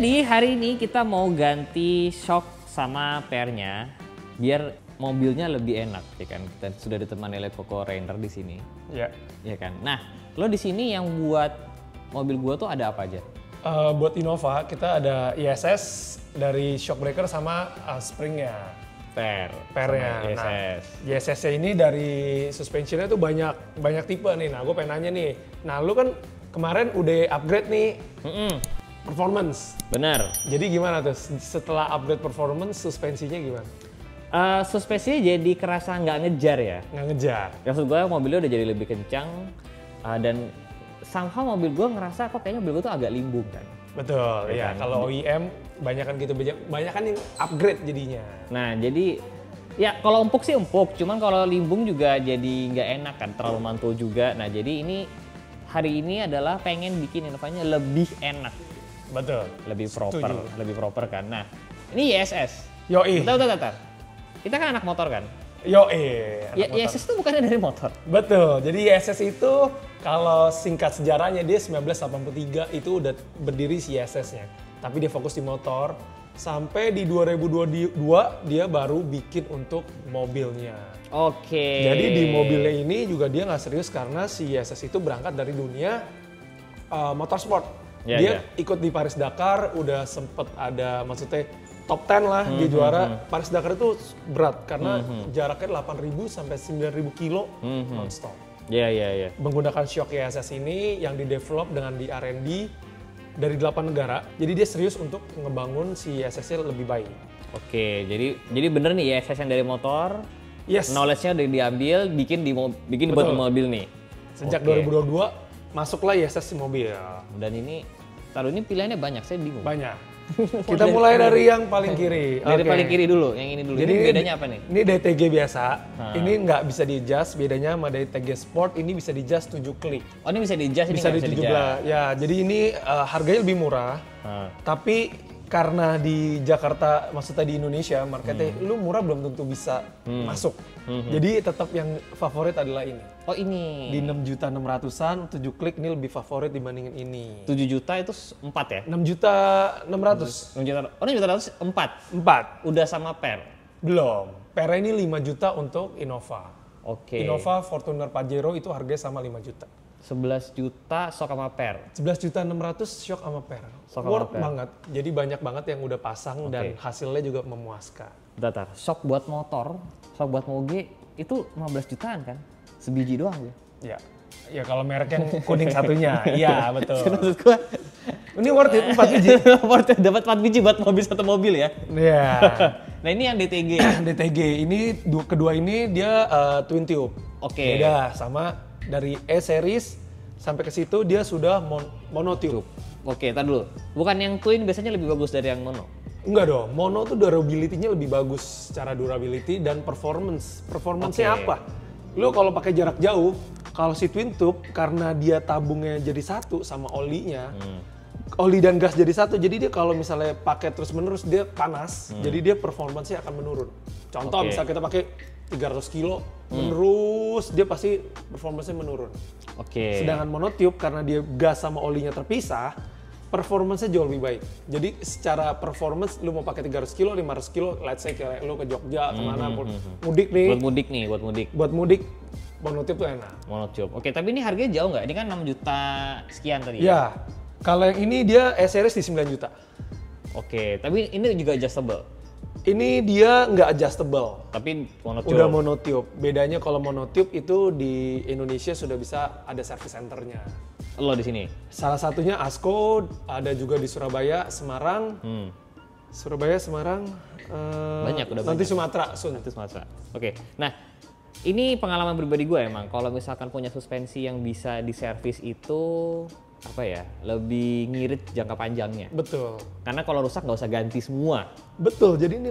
Jadi hari ini kita mau ganti shock sama pairnya biar mobilnya lebih enak, ya kan? Kita sudah ditemani oleh Koko Rainer di sini. Ya. Ya kan. Nah, lo di sini yang buat mobil gua tuh ada apa aja? Buat Innova kita ada ISS dari shock breaker sama springnya. Pairnya. Nah, ISS-nya ini dari suspensionnya tuh banyak tipe nih. Nah, gue pengen nanya nih. Nah, lu kan kemarin udah upgrade nih performance. Bener. Jadi gimana tuh setelah upgrade performance suspensinya gimana? Suspensinya jadi kerasa nggak ngejar ya. Nggak ngejar. Maksud gue mobilnya udah jadi lebih kencang dan somehow mobil gue ngerasa kok kayaknya mobil gue tuh agak limbung kan. Betul, ya. Kalau OEM banyak kan gitu, banyak kan yang upgrade jadinya. Nah, jadi ya kalau empuk sih empuk, cuman kalau limbung juga jadi nggak enak kan, terlalu mantul juga. Nah, jadi ini hari ini adalah pengen bikin Innovanya lebih enak. Betul. Lebih proper kan. Nah, ini ISS. Yoi. Bentar. Kita kan anak motor kan? Ya, ISS itu bukannya dari motor? Betul, jadi ISS itu kalau singkat sejarahnya dia 1983 itu udah berdiri si ISS-nya. Tapi dia fokus di motor, sampai di 2022 dia baru bikin untuk mobilnya. Oke. Jadi di mobilnya ini juga dia nggak serius karena si ISS itu berangkat dari dunia motorsport. Dia ikut di Paris Dakar, udah sempet ada maksudnya top 10 lah dia juara. Paris Dakar itu berat karena jaraknya 8.000 sampai 9.000 kilo non-stop. Iya. Menggunakan shock ISS ini yang di-develop dengan di R&D dari 8 negara. Jadi dia serius untuk ngebangun si ISS-nya lebih baik. Oke, jadi bener nih ISS yang dari motor, yes. Knowledge-nya udah diambil, bikin buat mobil nih. Sejak 2022 masuklah ISS di mobil. Dan ini pilihannya banyak, saya bingung. Banyak. Kita mulai dari yang paling kiri. Dari paling kiri dulu, yang ini dulu. Jadi ini bedanya apa nih? Ini DTG biasa. Ini nggak bisa di-adjust. Bedanya sama DTG Sport, ini bisa di-adjust 7 klik. Oh, ini bisa di-adjust, ini bisa nggak bisa di-adjust. Ya, jadi ini harganya lebih murah. Tapi karena di Jakarta, maksudnya di Indonesia, marketnya lu murah belum tentu bisa masuk. Jadi tetap yang favorit adalah ini. Oh, ini. Di 6.600-an, 7 klik ini lebih favorit dibandingin ini. 7 juta itu 4 ya? 6.600.000. 6 juta. Oh, 6.600.000 4. 4. Udah sama pair? Belum. Pair ini 5 juta untuk Innova. Oke. Innova, Fortuner, Pajero itu harganya sama 5 juta. 11 juta shock sama pair. 11.600.000 shock sama pair. Worth banget. Jadi banyak banget yang udah pasang dan hasilnya juga memuaskan. Bentar, shock buat motor, shock buat moge itu 15 jutaan kan? Sebiji doang ya? Ya kalau merek yang kuning satunya. Iya, betul. Maksud gua ini worth it 4 biji. Dapat 4 biji buat mobil satu mobil ya? Iya. Nah, ini yang DTG. DTG ini kedua ini dia twin tube. Oke. Beda sama dari E series sampai ke situ dia sudah monotube. Oke, tar dulu. Bukan yang twin biasanya lebih bagus dari yang mono? Enggak dong, mono tuh durability-nya lebih bagus secara durability dan performance. Performance-nya apa? Lu kalau pakai jarak jauh, kalau si twin tube karena dia tabungnya jadi satu sama olinya, oli dan gas jadi satu, jadi dia kalau misalnya pakai terus-menerus dia panas, jadi dia performance-nya akan menurun. Contoh misal kita pakai 300 kilo, menerus dia pasti performance-nya menurun. Sedangkan monotube karena dia gas sama olinya terpisah, performance-nya jauh lebih baik. Jadi secara performance lu mau pakai 300 kilo, 500 kilo, let's say kayak lu ke Jogja kemana mudik nih. Buat mudik monotube tuh enak. Monotube. Oke, tapi ini harganya jauh nggak? Ini kan 6 juta sekian tadi ya? Ya. Kalau yang ini dia E-series di 9 juta. Oke, tapi ini juga adjustable? Ini dia nggak adjustable. Tapi monotube? Udah monotube. Bedanya kalau monotube itu di Indonesia sudah bisa ada service centernya. Lo di sini? Salah satunya Asko, ada juga di Surabaya, Semarang. Surabaya, Semarang. Banyak, udah nanti banyak. Sumatera. Nanti Sumatera. Oke. Nah, ini pengalaman pribadi gue emang. Kalau misalkan punya suspensi yang bisa diservis itu apa ya, lebih ngirit jangka panjangnya. Betul. Karena kalau rusak nggak usah ganti semua. Betul, jadi ini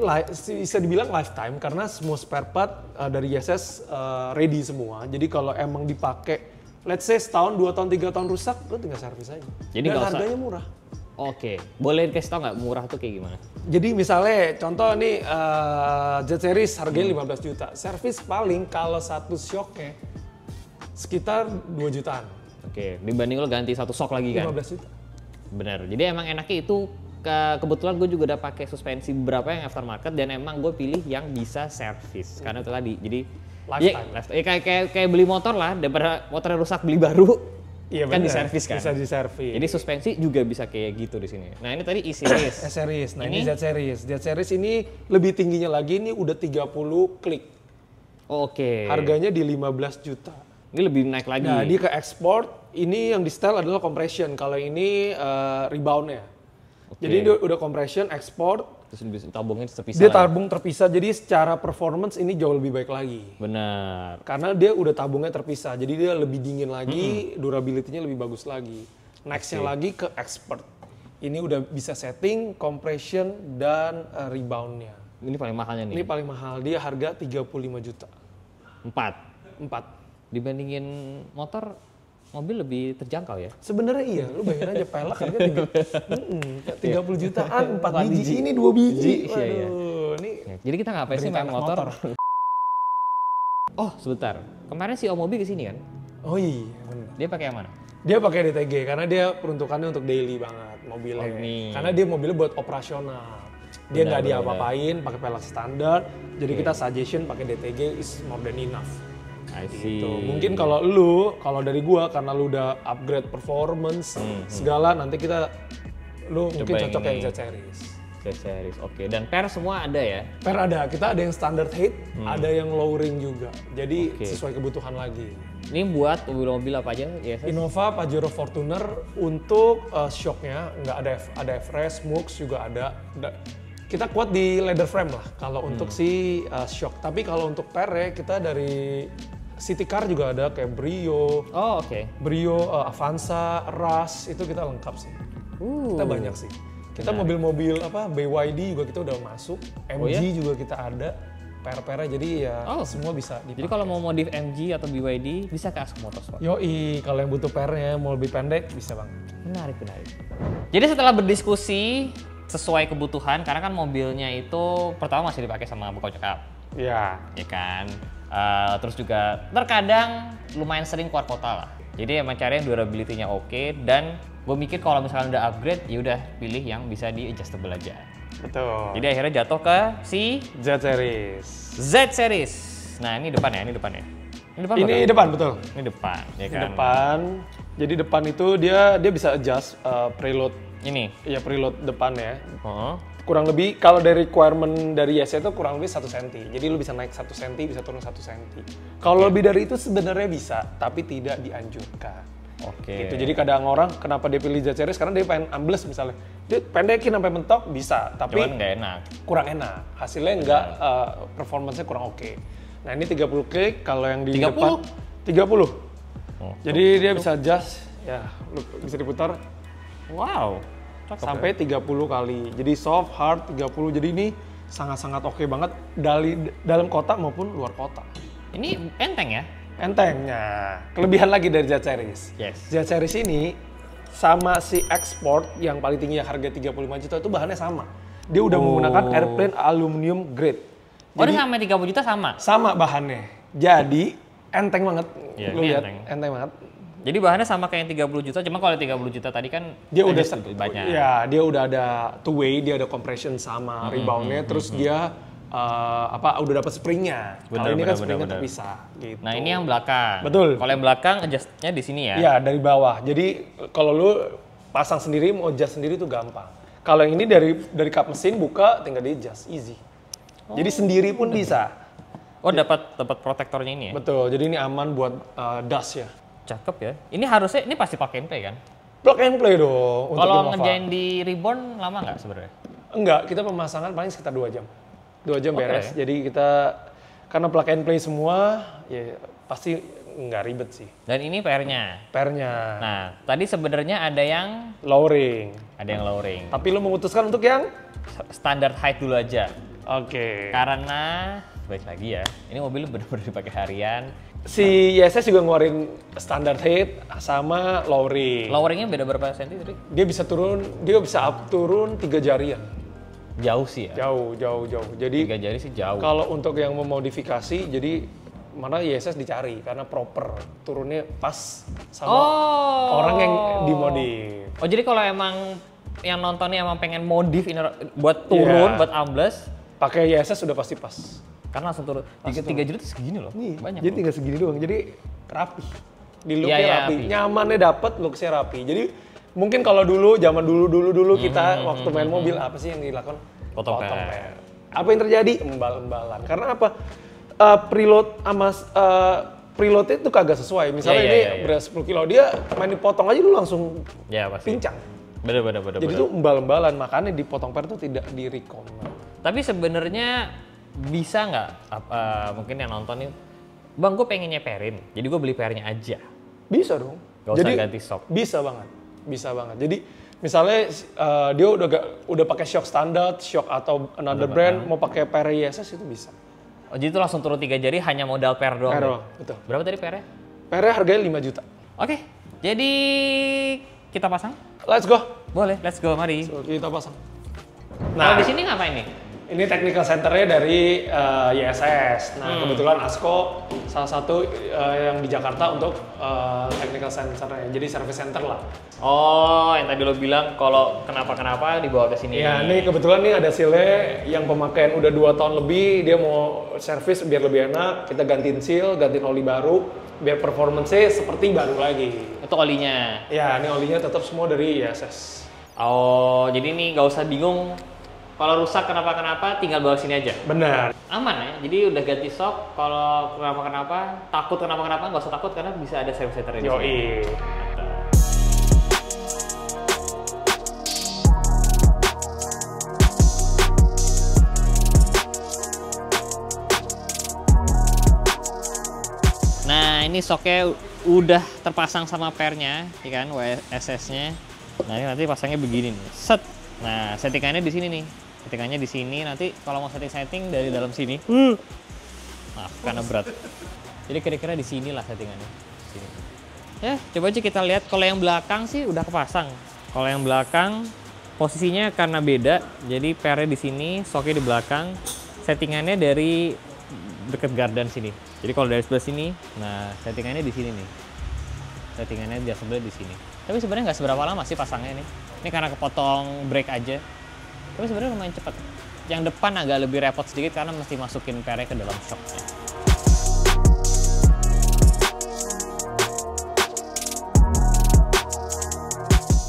bisa dibilang lifetime karena semua spare part dari ISS ready semua. Jadi kalau emang dipakai, let's say setahun, 2 tahun, 3 tahun rusak, lo tinggal servis aja. Jadi dan nggak usah. Harganya murah. Oke, boleh kasih tau nggak murah tuh kayak gimana? Jadi misalnya contoh nih Z series harganya 15 juta. Servis paling kalau satu shocknya sekitar 2 jutaan. Oke, dibanding lo ganti satu shock lagi kan? 15 juta. Bener, jadi emang enaknya itu kebetulan gue juga udah pakai suspensi beberapa yang aftermarket dan emang gue pilih yang bisa servis karena itu tadi. Jadi kayak beli motor lah, daripada motornya rusak beli baru. Iya, kan diservis kan. Bisa diservis. Jadi suspensi juga bisa kayak gitu di sini. Nah, ini tadi E-Series. E-Series. Nah, ini Z-Series. Z-Series ini lebih tingginya lagi, ini udah 30 klik. Oke. Harganya di 15 juta. Ini lebih naik lagi. Nah, dia ke export, ini yang di style adalah compression. Kalau ini reboundnya. Jadi dia udah compression, export. Terus tabungnya terpisah. Dia tabung terpisah, jadi secara performance ini jauh lebih baik lagi. Benar. Karena dia udah tabungnya terpisah, jadi dia lebih dingin lagi, durability-nya lebih bagus lagi. Next-nya lagi ke expert. Ini udah bisa setting, compression, dan reboundnya. Ini paling mahalnya nih? Ini paling mahal, dia harga 35 juta. 4. Dibandingin motor, mobil lebih terjangkau ya? Sebenarnya iya, lu bayangin aja pelek harga 30 jutaan, 4 biji, ini 2 biji. Iya. Ini jadi kita ngapain sih main motor? Oh sebentar, kemarin si Om Mobi kesini kan? Oh iya, bener. Dia pakai yang mana? Dia pakai DTG karena dia peruntukannya untuk daily banget mobilnya. Karena dia mobilnya buat operasional. Dia nggak diapa-apain, pakai pelek standar. Jadi kita suggestion pakai DTG is more than enough. I see. Gitu. Mungkin kalau dari gua karena lu udah upgrade performance segala, nanti lu mungkin cocok yang Z-Series. Z-Series, oke. Dan per semua ada ya? Per ada, kita ada yang standard height, ada yang lowering juga. Jadi sesuai kebutuhan lagi. Ini buat mobil-mobil apa aja? Yes. Innova, Pajero, Fortuner untuk shocknya nggak ada F-Race, MUX juga ada. Kita kuat di leather frame lah kalau untuk si shock. Tapi kalau untuk per kita dari City Car juga ada kayak Brio. Oh oke. Brio, Avanza, Rush itu kita lengkap sih. Kita banyak sih. Kita mobil-mobil BYD juga kita udah masuk. MG juga kita ada. Per-pernya jadi ya semua bisa dipakai. Jadi kalau mau modif MG atau BYD bisa ke Asko Motorsport. Yoi, kalau yang butuh pernya mau lebih pendek bisa bang. Menarik. Jadi setelah berdiskusi sesuai kebutuhan, karena kan mobilnya itu pertama masih dipakai sama buka cekap. Iya. Ya kan. Terus juga terkadang lumayan sering keluar kota lah. Jadi emang cari yang durability-nya oke, dan gue mikir kalau misalnya udah upgrade ya udah pilih yang bisa di adjustable aja. Betul. Jadi akhirnya jatuh ke si Z-Series. Z-Series. Nah ini depan ya. Ini depan betul. Ini depan, ya kan. Ini depan. Jadi depan itu dia bisa adjust preload. Ini. Iya preload depan ya. Kurang lebih kalau dari requirement dari YS itu kurang lebih 1 cm. Jadi lu bisa naik 1 cm, bisa turun 1 cm. Kalau lebih dari itu sebenarnya bisa, tapi tidak dianjurkan. Gitu. Jadi kadang orang kenapa dia pilih Z-Series karena dia pengen ambles misalnya. Dia pendekin sampai mentok bisa, tapi cuman nggak enak. Kurang enak. Hasilnya nggak performance-nya kurang oke. Nah, ini 30 klik, kalau yang di 30? depan 30. Jadi dia bisa adjust ya, bisa diputar. Wow. Sampai 30 kali. Jadi soft, hard 30. Jadi ini sangat-sangat oke banget dalam kota maupun luar kota. Ini enteng ya? Entengnya. Kelebihan lagi dari Z-Series. Yes. Z-Series ini sama si Export yang paling tinggi harga 35 juta itu bahannya sama. Dia udah menggunakan airplane aluminium grade. Jadi, dia sampai 30 juta sama? Sama bahannya. Jadi enteng banget. Ya, lu lihat, enteng banget. Jadi bahannya sama kayak yang 30 juta, cuma kalau 30 juta tadi kan dia udah banyak. Ya, dia udah ada two way, dia ada compression sama reboundnya, terus dia udah dapat springnya. Kalau ini kan springnya terpisah. Gitu. Nah ini yang belakang. Betul. Kalau yang belakang adjustnya di sini ya? Iya dari bawah. Jadi kalau lu pasang sendiri mau adjust sendiri itu gampang. Kalau yang ini dari kap mesin buka tinggal di adjust, easy. Jadi sendiri pun bisa. Oh dapat protektornya ini ya? Betul. Jadi ini aman buat dust ya. Cakep ya. Ini harusnya ini pasti plug and play kan? Plug and play dong. Kalau ngerjain di Reborn lama nggak sebenarnya? Enggak, kita pemasangan paling sekitar 2 jam. 2 jam beres. Jadi kita karena plug and play semua, ya pasti nggak ribet sih. Dan ini PR-nya? PR-nya. Nah, tadi sebenarnya ada yang lowering. Ada yang lowering. Tapi lo memutuskan untuk yang standard height dulu aja. Oke. Karena baik lagi ya, ini mobil benar-benar dipakai harian. Si YSS juga ngeluarin standard height sama lowering. Loweringnya beda berapa senti tadi? Dia bisa turun 3 jarian. Jauh sih ya? Jauh. Jadi 3 jari sih jauh. Kalau untuk yang memodifikasi, jadi mana YSS dicari karena proper turunnya pas sama orang yang dimodif. Oh jadi kalau emang yang nontonnya emang pengen modif buat turun, buat ambles, pakai YSS sudah pasti pas. Karena langsung turun. 3 juta tuh segini loh. Banyak. Jadi tinggal segini doang. Jadi rapi. Di look-nya rapi. Nyamannya dapet, look-nya rapi. Jadi mungkin kalau dulu, zaman dulu kita waktu main mobil apa sih yang dilakukan? Potong per. Apa yang terjadi? Embal-embalan. Karena apa? Preload sama preloadnya itu kagak sesuai. Misalnya ini berat 10 kilo, dia main dipotong aja dulu langsung pincang. Bener. Jadi itu embal-embalan, makanya dipotong per itu tidak di-recommend. Tapi sebenarnya bisa nggak, mungkin yang nonton nih, Bang gue pengen nyeperin, jadi gue beli pernya aja. Bisa dong. Gak usah ganti shock. Bisa banget. Jadi misalnya dia udah pakai shock standar, shock atau another brand, mau pakai per YSS itu bisa. Oh jadi itu langsung turun 3 jari hanya modal per doang? Per doang, betul. Berapa tadi pernya? Pernya harganya 5 juta. Oke, jadi kita pasang? Let's go. Boleh, let's go, mari. So, kita pasang. Nah, di sini ngapain nih? Ini technical centernya dari YSS. Nah, kebetulan ASKO salah satu yang di Jakarta untuk technical centernya. Jadi service center lah. Oh, yang tadi lo bilang kalau kenapa-kenapa dibawa ke sini. Ya, ini kebetulan nih ada seal yang pemakaian udah 2 tahun lebih. Dia mau service biar lebih enak. Kita gantiin seal, gantiin oli baru. Biar performance-nya seperti baru lagi. Itu olinya? Ya, ini olinya tetap semua dari YSS. Oh, jadi ini nggak usah bingung. Kalau rusak kenapa-kenapa tinggal bawa sini aja? Benar. Aman ya? Jadi udah ganti shock, kalau kenapa-kenapa, takut kenapa-kenapa nggak usah takut karena bisa ada service center di sini. Yoi. Nah ini shocknya udah terpasang sama pernya, ya kan, YSS-nya. Nah ini nanti pasangnya begini nih, set. Nah settingannya di sini nih. Settingannya di sini, nanti kalau mau setting dari dalam sini. Maaf, karena berat. Jadi kira-kira di sini lah settingannya. Sini. Ya, coba aja kita lihat. Kalau yang belakang sih udah kepasang. Kalau yang belakang posisinya karena beda, jadi pernya di sini, shocknya di belakang. Settingannya dari deket gardan sini. Jadi kalau dari sebelah sini, nah settingannya di sini nih. Settingannya dia sebelah di sini. Tapi sebenarnya nggak seberapa lama sih pasangnya nih. Ini karena kepotong brake aja. Tapi sebenarnya lumayan cepat. Yang depan agak lebih repot sedikit karena mesti masukin pernya ke dalam shocknya.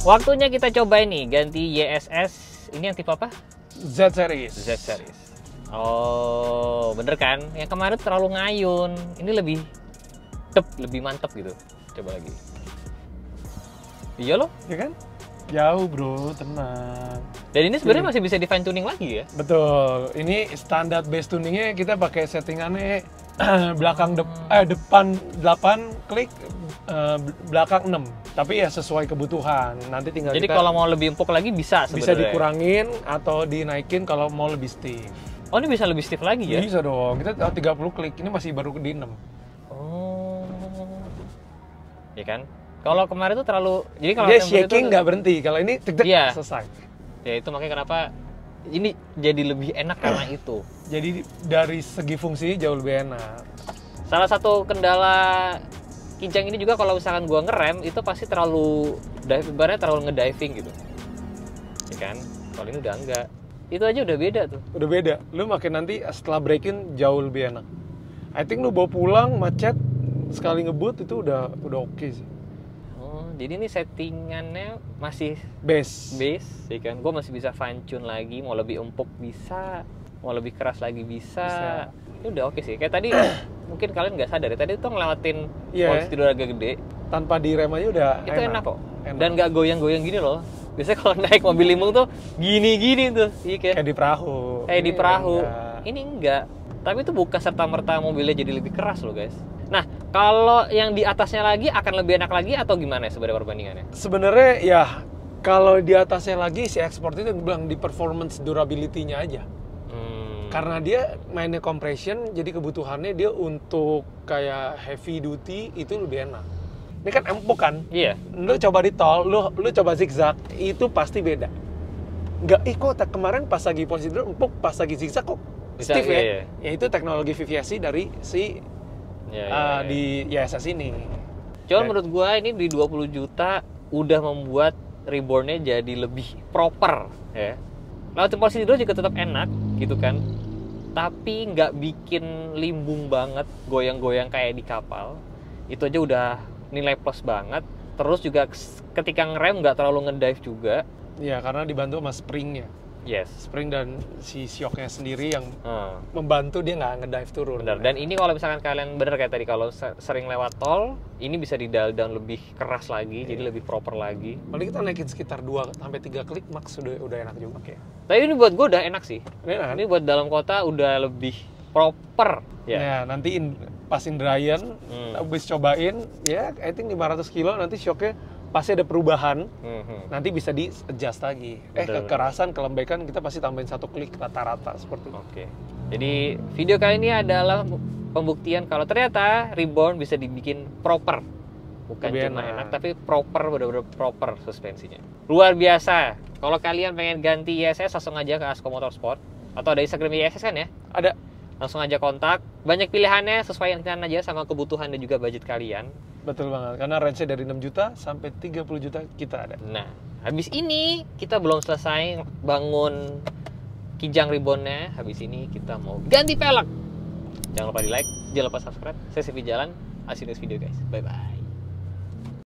Waktunya kita coba ini ganti YSS. Ini yang tipe apa? Z series. Z series. Oh, bener kan? Yang kemarin terlalu ngayun. Ini lebih lebih mantep gitu. Coba lagi. Iya loh, ya kan? Jauh bro, tenang. Dan ini sebenarnya masih bisa di fine tuning lagi ya? Betul. Ini standar base tuningnya kita pakai settingannya belakang depan 8 klik, belakang 6. Tapi ya sesuai kebutuhan. Nanti tinggal jadi kalau mau lebih empuk lagi bisa sebenarnya. Bisa dikurangin atau dinaikin kalau mau lebih stiff. Oh ini bisa lebih stiff lagi ya? Bisa dong. Kita 30 klik. Ini masih baru di 6. Oh. Ya kan? Kalau kemarin tuh terlalu, jadi kalau dia shaking nggak berhenti, kalau ini tek-tek selesai. Ya itu makanya kenapa ini jadi lebih enak karena itu. Jadi dari segi fungsi jauh lebih enak. Salah satu kendala Kijang ini juga kalau misalkan gua ngerem itu pasti terlalu ngediving gitu. Ya kan? Kalau ini udah enggak. Itu aja udah beda tuh. Udah beda. Lu makin nanti setelah break-in jauh lebih enak. I think lu bawa pulang macet sekali ngebut itu udah oke sih. Jadi ini settingannya masih base, ya kan? Gue masih bisa fine tune lagi, mau lebih empuk bisa, mau lebih keras lagi bisa. Ini udah oke sih. Kayak tadi mungkin kalian nggak sadar ya, tadi tuh ngelewatin posisi tidur agak gede. Tanpa direm aja udah itu enak kok. Dan nggak goyang-goyang gini loh. Biasanya kalau naik mobil limung tuh gini-gini tuh. Iya kan? Kayak di perahu. Di perahu. Ini enggak. Tapi itu bukan serta-merta mobilnya jadi lebih keras loh guys. Nah, kalau yang di atasnya lagi akan lebih enak lagi atau gimana sebenarnya perbandingannya? Sebenarnya ya kalau di atasnya lagi si Export itu bilang di performance durability-nya aja. Karena dia mainnya compression, jadi kebutuhannya dia untuk kayak heavy duty itu lebih enak. Ini kan empuk kan? Iya. Lu coba di tol, lu coba zigzag, itu pasti beda. Nggak, kok kemarin pas lagi posisi dulu empuk, pas lagi zigzag kok stiff ya? Iya. Ya itu teknologi VVSC dari si di YSS ini. Cuman menurut gua ini di 20 juta udah membuat rebornnya jadi lebih proper ya. Lewatin posisi dulu juga tetap enak gitu kan, tapi nggak bikin limbung banget, goyang-goyang kayak di kapal. Itu aja udah nilai plus banget. Terus juga ketika ngerem nggak terlalu ngedive juga. Iya, karena dibantu sama springnya. Yes. Spring dan si shocknya sendiri yang membantu dia nggak ngedive turun. Benar. Dan ini kalau misalkan kalian bener kayak tadi, kalau sering lewat tol, ini bisa di dial down lebih keras lagi, jadi lebih proper lagi. Paling kita naikin sekitar 2-3 klik max udah enak juga. Oke. Tapi ini buat gue udah enak sih. Enak, kan? Ini buat dalam kota udah lebih proper. Ya, nanti pas in Ryan, habis cobain, ya I think 500 kilo nanti shocknya pasti ada perubahan, nanti bisa di-adjust lagi. Kekerasan, kelembekan kita pasti tambahin 1 klik rata-rata seperti itu. Oke. Jadi video kali ini adalah pembuktian kalau ternyata Reborn bisa dibikin proper. Bukan lebih cuma enak, tapi proper, bener-bener proper suspensinya. Luar biasa. Kalau kalian pengen ganti ISS, langsung aja ke Asko Motorsport. Atau ada Instagram ISS kan ya? Ada. Langsung aja kontak. Banyak pilihannya, sesuaikan aja sama kebutuhan dan juga budget kalian. Betul banget, karena range-nya dari 6 juta sampai 30 juta kita ada. Nah, habis ini kita belum selesai bangun kijang Reborn-nya. Habis ini kita mau ganti pelek. Jangan lupa di like, jangan lupa subscribe. Saya Sivi Jalan, see you next video guys. Bye-bye.